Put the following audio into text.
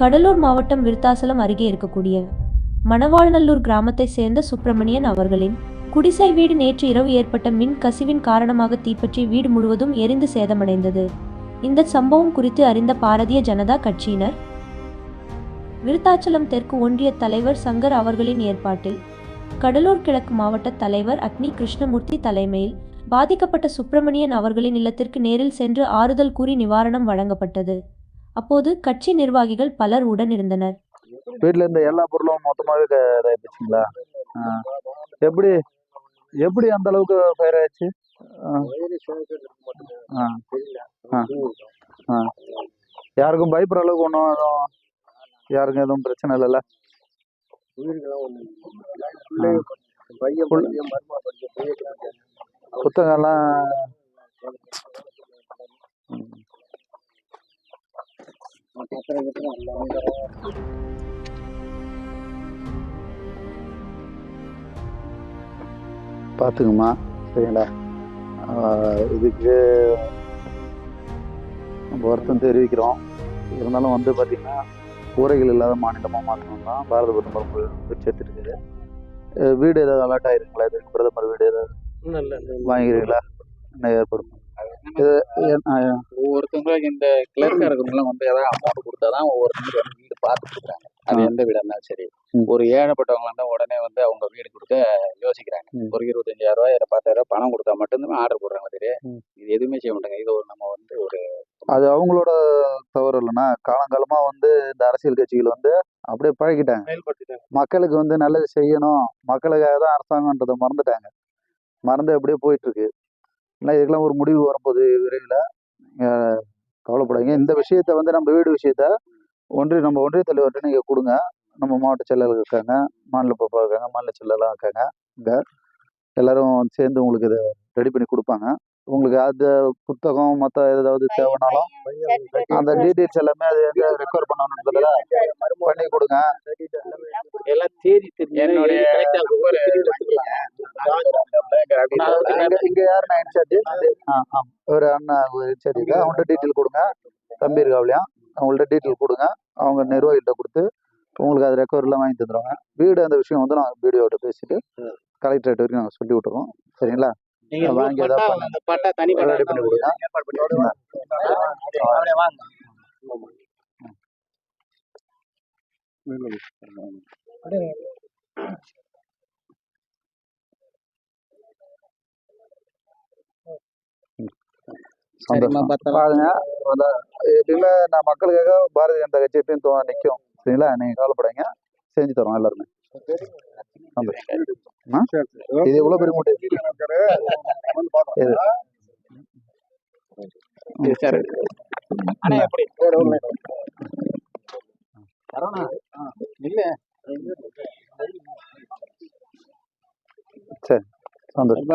கடலூர் மாவட்டம் விருத்தாசலம் அருகே இருக்கக்கூடிய மணவாழ்நல்லூர் கிராமத்தை சேர்ந்த சுப்பிரமணியன் அவர்களின் குடிசை வீடு நேற்று இரவு ஏற்பட்ட மின் கசிவின் காரணமாக தீப்பற்றி வீடு முழுவதும் எரிந்து சேதமடைந்தது. இந்த சம்பவம் குறித்து அறிந்த பாரதிய ஜனதா கட்சியினர் விருத்தாச்சலம் தெற்கு ஒன்றிய தலைவர் சங்கர் அவர்களின் ஏற்பாட்டில் கடலூர் கிழக்கு மாவட்ட தலைவர் அக்னி கிருஷ்ணமூர்த்தி தலைமையில் பாதிக்கப்பட்ட சுப்பிரமணியன் அவர்களின் இல்லத்திற்கு நேரில் சென்று ஆறுதல் கூறி நிவாரணம் வழங்கப்பட்டது. அப்போது கட்சி நிர்வாகிகள் பலர் உடன் இருந்தனர். வீட்டில் இருந்த எல்லா பொருளும் மொத்தமாகவே இதாகிடுச்சுங்களா? எப்படி எப்படி அந்த அளவுக்கு ஃபயர் ஆயிடுச்சு? யாருக்கும் பயப்படுற அளவுக்கு ஒன்றும் யாருக்கும் எதுவும் பிரச்சனை இல்லைல்ல? புத்தகம்லாம் பார்த்துக்குமா, சரிங்களா? இதுக்கு நம்ம வருத்தம் தெரிவிக்கிறோம். இருந்தாலும் வந்து பார்த்தீங்கன்னா கூரைகள் இல்லாத மாநிலமாக மாற்றணும் தான் பாரத பிரதமர் முயற்சி எடுத்துருக்குது. வீடு ஏதாவது அலாட் ஆயிருக்குங்களா? இதுக்கு பிரதமர் வீடு ஏதாவது வாங்கிக்கிறீங்களா? என்ன ஏற்படும்? இது ஒவ்வொருத்தவங்களுக்கு இந்த கிளர்க்கா இருக்கவங்கலாம் வந்து ஏதாவது அமௌண்ட் கொடுத்தாதான் ஒவ்வொருத்தவங்களுக்கு வந்து வீடு பார்த்து கொடுக்குறாங்க. அது எந்த வீடா இருந்தாலும் சரி. ஒரு ஏழைப்பட்டவங்க இருந்தால் உடனே வந்து அவங்க வீடு கொடுக்க யோசிக்கிறாங்க. ஒரு 25,000 இல்லை 10,000 பணம் கொடுத்தா மட்டும்தான் ஆர்டர் போடுறாங்க. சரி, இது எதுவுமே செய்ய மாட்டாங்க. இது ஒரு நம்ம வந்து ஒரு அது அவங்களோட தவறு இல்லைன்னா, காலங்காலமா வந்து இந்த அரசியல் கட்சிகள் வந்து அப்படியே பழகிட்டாங்க. மக்களுக்கு வந்து நல்லது செய்யணும், மக்களுக்காக தான் அரசாங்கன்றதை மறந்துட்டாங்க. மறந்து அப்படியே போயிட்டு இருக்கு. இல்லை, இதுக்கெல்லாம் ஒரு முடிவு வரும்போது விரைவில் கவலைப்படாங்க. இந்த விஷயத்த வந்து நம்ம வீடு விஷயத்த நம்ம ஒன்றிய தலைவர்கிட்ட நீங்கள் கொடுங்க. நம்ம மாவட்ட செயலாளர் இருக்காங்க, மாநில பாப்பா இருக்காங்க, மாநில செயலாளர்லாம் இருக்காங்க. இங்கே எல்லாரும் சேர்ந்து உங்களுக்கு இதை ரெடி பண்ணி கொடுப்பாங்க. உங்களுக்கு அந்த புத்தகம் மற்ற ஏதாவது தேவைனாலும் அந்த டீட்டெயில்ஸ் எல்லாமே அது எங்கே ரெக்கார்ட் பண்ணணுன்றதுல பண்ணி கொடுங்க. எல்லாம் தேதி இங்க யாருன்னா இன்சார்ஜ்? ஒரு அண்ணா இன்சார்ஜ் இருக்கா, அவங்கள்ட்ட டீட்டெயில் கொடுங்க. தம்பி இருக்காவிலையா, அவங்கள்ட்ட டீட்டெயில் கொடுங்க. அவங்க நிர்வாகிகிட்ட கொடுத்து உங்களுக்கு அது ரெக்கவரிலாம் வாங்கி தந்துடுவாங்க. வீடு அந்த விஷயம் வந்து நாங்கள் வீடியோட்ட பேசிட்டு கலெக்டரேட் வரைக்கும் நாங்கள் சொல்லி விட்டுறோம். சரிங்களா? வாங்கி ஏதாவது ரெடி பண்ணி கொடுங்க. பாருங்க, எப்பயுமே நான் மக்களுக்காக பாரதிய ஜனதா கட்சி எப்பயும் நிற்கும். சரிங்களா? நீங்க கவலைப்படாங்க, செஞ்சு தரோம் எல்லாருமே. இது எவ்வளவு பெரிய மூட்டை? சரி, சந்தோஷம்.